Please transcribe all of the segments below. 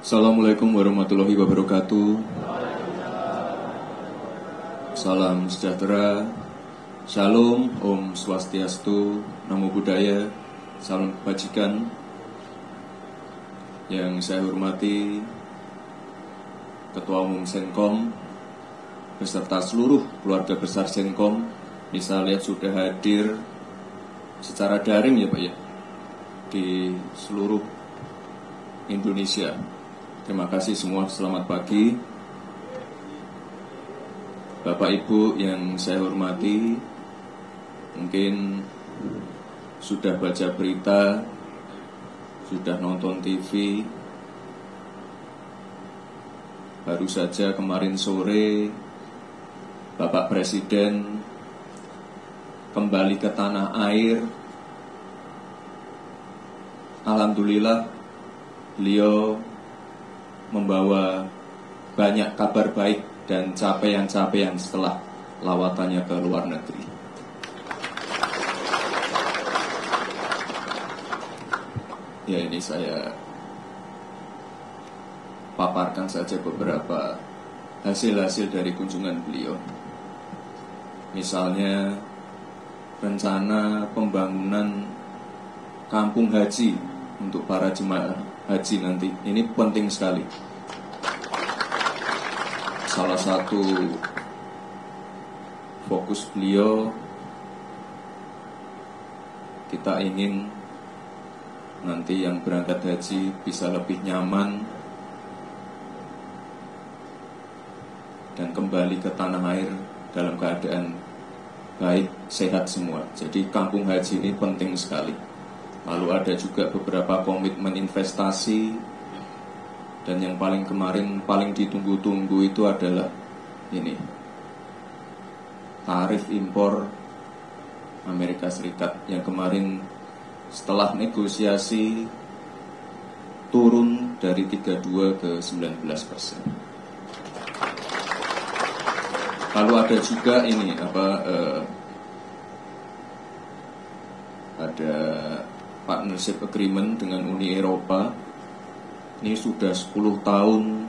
Assalamualaikum warahmatullahi wabarakatuh. Salam sejahtera, Shalom, Om Swastiastu, Namo Buddhaya, salam kebajikan. Yang saya hormati Ketua Umum Senkom beserta seluruh keluarga besar Senkom, bisa lihat sudah hadir secara daring ya Pak ya, di seluruh Indonesia. Terima kasih semua, selamat pagi. Bapak Ibu yang saya hormati, mungkin sudah baca berita, sudah nonton TV. Baru saja kemarin sore Bapak Presiden kembali ke tanah air. Alhamdulillah beliau membawa banyak kabar baik dan capaian-capaian setelah lawatannya ke luar negeri. Ya, ini saya paparkan saja beberapa hasil-hasil dari kunjungan beliau. Misalnya rencana pembangunan kampung haji untuk para jemaah haji nanti. Ini penting sekali. Salah satu fokus beliau, kita ingin nanti yang berangkat haji bisa lebih nyaman dan kembali ke tanah air dalam keadaan baik, sehat semua. Jadi kampung haji ini penting sekali. Lalu ada juga beberapa komitmen investasi. Dan yang paling kemarin, paling ditunggu-tunggu itu adalah ini, tarif impor Amerika Serikat yang kemarin setelah negosiasi turun dari 32 ke 19%. Lalu ada juga ini, ada partnership agreement dengan Uni Eropa. Ini sudah 10 tahun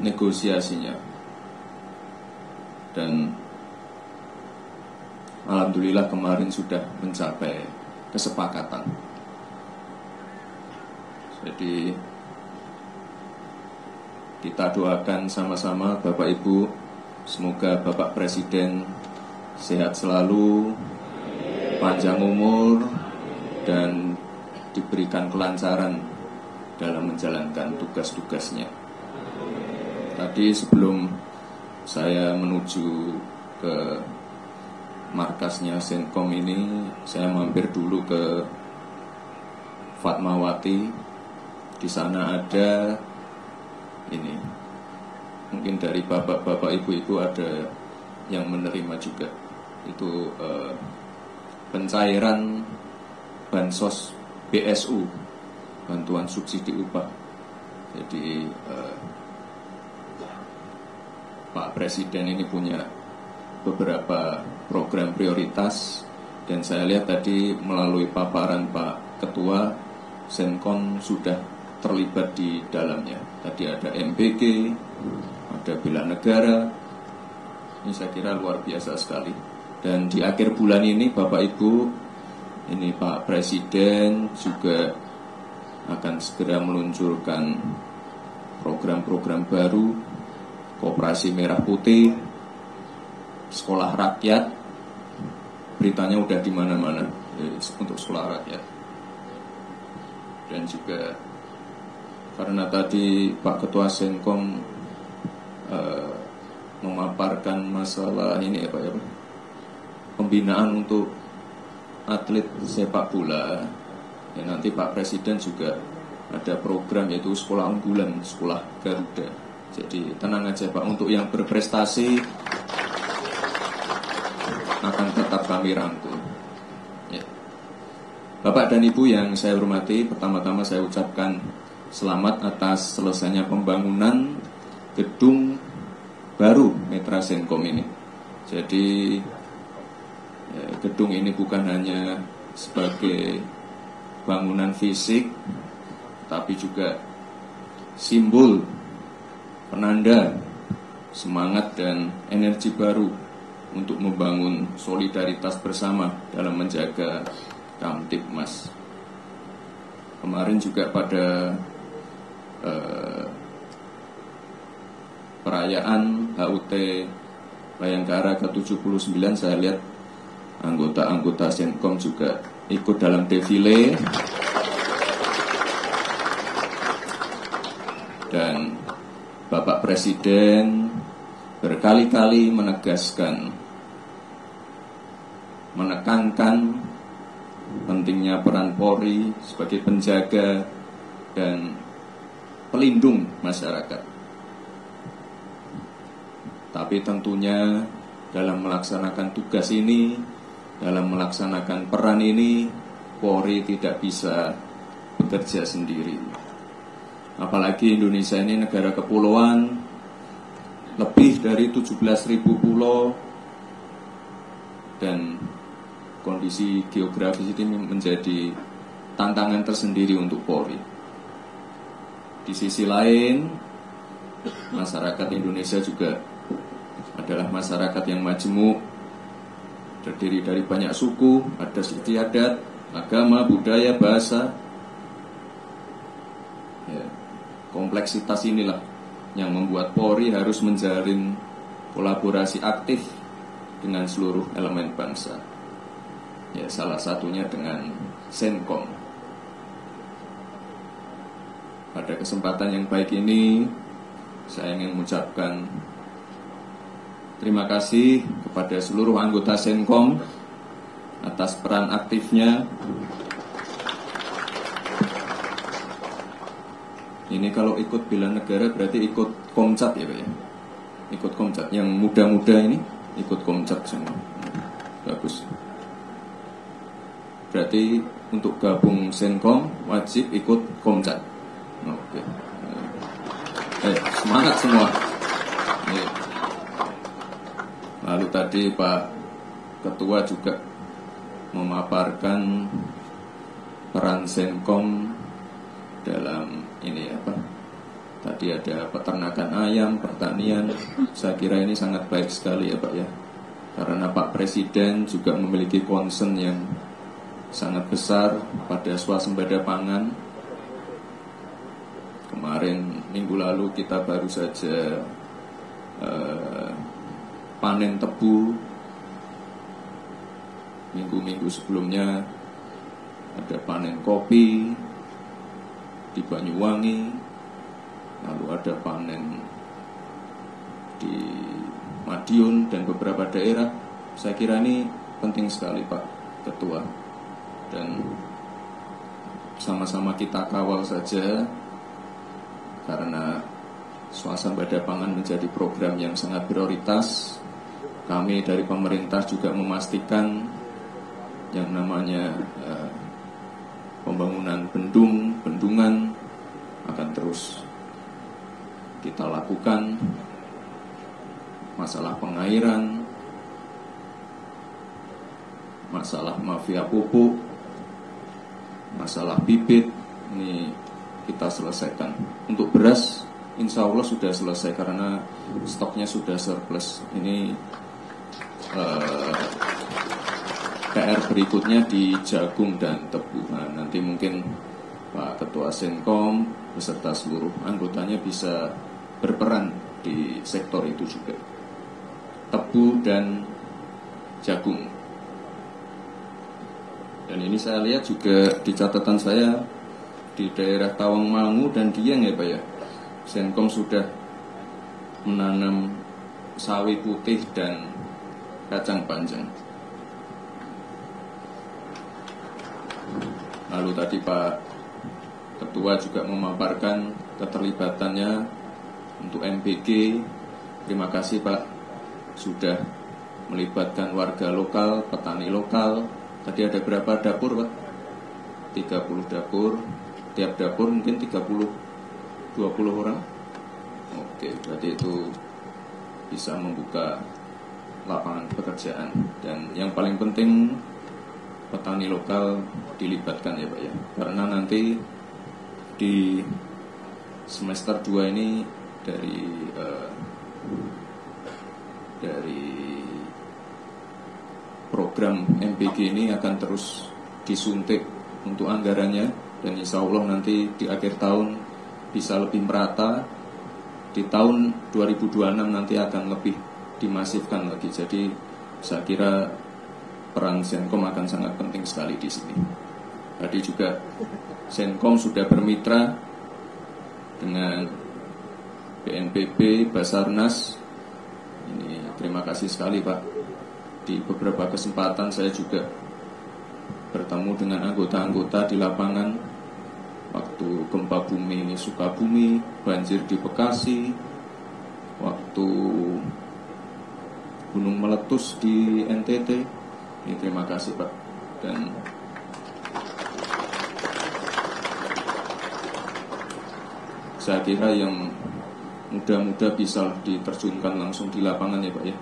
negosiasinya. Dan alhamdulillah kemarin sudah mencapai kesepakatan. Jadi kita doakan sama-sama Bapak Ibu, semoga Bapak Presiden sehat selalu, panjang umur, dan diberikan kelancaran dalam menjalankan tugas-tugasnya. Tadi sebelum saya menuju ke markasnya Senkom ini, saya mampir dulu ke Fatmawati. Di sana ada ini, mungkin dari bapak-bapak, ibu-ibu ada yang menerima juga. Itu pencairan bansos BSU, bantuan subsidi upah. Jadi Pak Presiden ini punya beberapa program prioritas, dan saya lihat tadi melalui paparan Pak Ketua, Senkom sudah terlibat di dalamnya. Tadi ada MBG, ada Bela Negara. Ini saya kira luar biasa sekali. Dan di akhir bulan ini Bapak Ibu, ini Pak Presiden juga akan segera meluncurkan program-program baru, Koperasi Merah Putih, Sekolah Rakyat. Beritanya udah di mana-mana untuk Sekolah Rakyat. Dan juga karena tadi Pak Ketua Senkom memaparkan masalah ini pembinaan untuk atlet sepak bola. Ya, nanti Pak Presiden juga ada program yaitu sekolah unggulan, sekolah Garuda. Jadi tenang aja Pak, untuk yang berprestasi akan tetap kami rangkul. Ya. Bapak dan Ibu yang saya hormati, pertama-tama saya ucapkan selamat atas selesainya pembangunan gedung baru Mitra Senkom ini. Jadi gedung ini bukan hanya sebagai bangunan fisik, tapi juga simbol penanda semangat dan energi baru untuk membangun solidaritas bersama dalam menjaga Kamtibmas. Kemarin juga pada perayaan HUT Bayangkara ke-79 saya lihat anggota-anggota Senkom juga ikut dalam defile dan Bapak Presiden berkali-kali menekankan pentingnya peran Polri sebagai penjaga dan pelindung masyarakat. Tapi tentunya dalam melaksanakan tugas ini, dalam melaksanakan peran ini, Polri tidak bisa bekerja sendiri. Apalagi Indonesia ini negara kepulauan, lebih dari 17.000 pulau, dan kondisi geografis ini menjadi tantangan tersendiri untuk Polri. Di sisi lain, masyarakat Indonesia juga adalah masyarakat yang majemuk, terdiri dari banyak suku, adat istiadat, agama, budaya, bahasa. Ya, kompleksitas inilah yang membuat Polri harus menjalin kolaborasi aktif dengan seluruh elemen bangsa. Ya, salah satunya dengan Senkom. Pada kesempatan yang baik ini, saya ingin mengucapkan terima kasih kepada seluruh anggota Senkom atas peran aktifnya. Ini kalau ikut bela negara berarti ikut Komcat ya Pak ya? Ikut Komcat, yang muda-muda ini ikut Komcat semua. Bagus. Berarti untuk gabung Senkom wajib ikut Komcat. Oke. Semangat semua. Lalu tadi Pak Ketua juga memaparkan peran Senkom dalam ini apa? Tadi ada peternakan ayam, pertanian. Saya kira ini sangat baik sekali ya Pak ya. Karena Pak Presiden juga memiliki concern yang sangat besar pada swasembada pangan. Kemarin minggu lalu kita baru saja panen tebu. Minggu-minggu sebelumnya ada panen kopi di Banyuwangi, lalu ada panen di Madiun dan beberapa daerah. Saya kira ini penting sekali Pak Ketua, dan sama-sama kita kawal saja, karena swasembada pangan menjadi program yang sangat prioritas. Kami dari pemerintah juga memastikan yang namanya pembangunan bendungan akan terus kita lakukan. Masalah pengairan, masalah mafia pupuk, masalah bibit, ini kita selesaikan. Untuk beras, insya Allah sudah selesai karena stoknya sudah surplus. Ini PR berikutnya di jagung dan tebu. Nah, nanti mungkin Pak Ketua Senkom beserta seluruh anggotanya bisa berperan di sektor itu juga. Tebu dan jagung. Dan ini saya lihat juga di catatan saya di daerah Tawangmangu dan Dieng ya Pak ya. Senkom sudah menanam sawi putih dan kacang panjang. Lalu tadi Pak Ketua juga memaparkan keterlibatannya untuk MPG. Terima kasih Pak, sudah melibatkan warga lokal, petani lokal. Tadi ada berapa dapur Pak? 30 dapur. Tiap dapur mungkin 20 orang. Oke, berarti itu bisa membuka lapangan pekerjaan. Dan yang paling penting, petani lokal dilibatkan ya Pak ya. Karena nanti di semester 2 ini dari program MPG ini akan terus disuntik untuk anggarannya, dan insya Allah nanti di akhir tahun bisa lebih merata. Di tahun 2026 nanti akan lebih dimasifkan lagi. Jadi saya kira peran Senkom akan sangat penting sekali di sini. Tadi juga Senkom sudah bermitra dengan BNPB, Basarnas. Ini terima kasih sekali Pak. Di beberapa kesempatan saya juga bertemu dengan anggota-anggota di lapangan. Waktu gempa bumi Sukabumi, banjir di Bekasi, waktu gunung meletus di NTT. Ini terima kasih Pak. Dan saya kira yang muda-muda bisa diterjunkan langsung di lapangan ya Pak ya.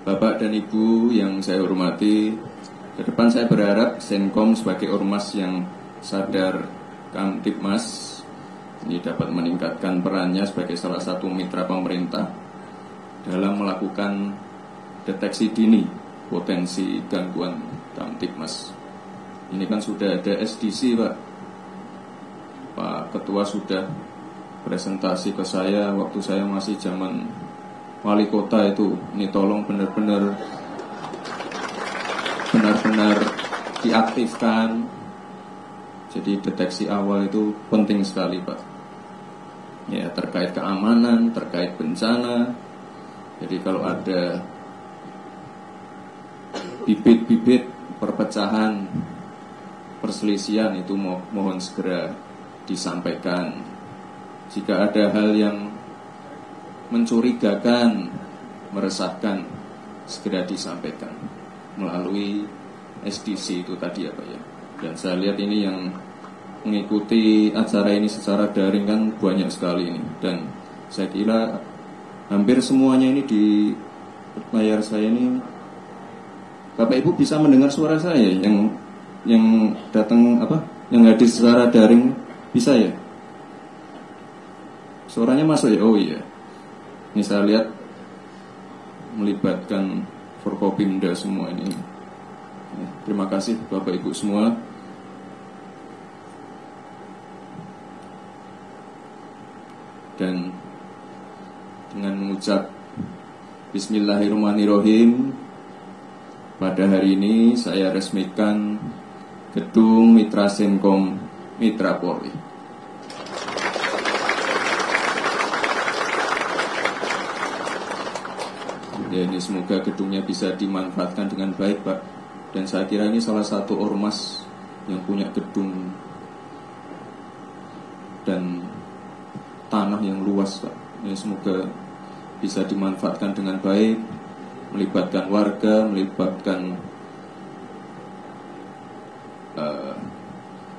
Bapak dan Ibu yang saya hormati, ke depan saya berharap Senkom sebagai ormas yang sadar Kamtibmas ini dapat meningkatkan perannya sebagai salah satu mitra pemerintah dalam melakukan deteksi dini potensi gangguan Kamtibmas. Ini kan sudah ada SDC Pak. Pak Ketua sudah presentasi ke saya waktu saya masih zaman wali kota itu. Ini tolong benar-benar diaktifkan. Jadi deteksi awal itu penting sekali Pak. Ya, terkait keamanan, terkait bencana. Jadi kalau ada bibit-bibit perpecahan, perselisihan itu mohon segera disampaikan. Jika ada hal yang mencurigakan, meresahkan, segera disampaikan melalui SDC itu tadi ya Pak ya. Dan saya lihat ini yang mengikuti acara ini secara daring kan banyak sekali ini. Dan saya kira hampir semuanya ini di layar saya ini, Bapak Ibu bisa mendengar suara saya yang datang yang hadir secara daring bisa ya? Suaranya masuk ya? Oh iya. Ini saya lihat melibatkan Forkopimda semua ini. Terima kasih Bapak Ibu semua. Dan dengan mengucap Bismillahirrahmanirrahim, pada hari ini saya resmikan Gedung Mitra Senkom Mitra Polri. Ya, ini semoga gedungnya bisa dimanfaatkan dengan baik Pak. Dan saya kira ini salah satu ormas yang punya gedung dan tanah yang luas Pak. Ini semoga bisa dimanfaatkan dengan baik, melibatkan warga, melibatkan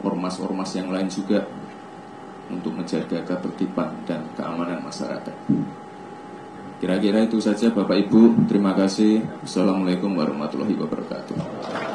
ormas-ormas yang lain juga untuk menjaga ketertiban dan keamanan masyarakat. Kira-kira itu saja Bapak Ibu, terima kasih. Assalamualaikum warahmatullahi wabarakatuh.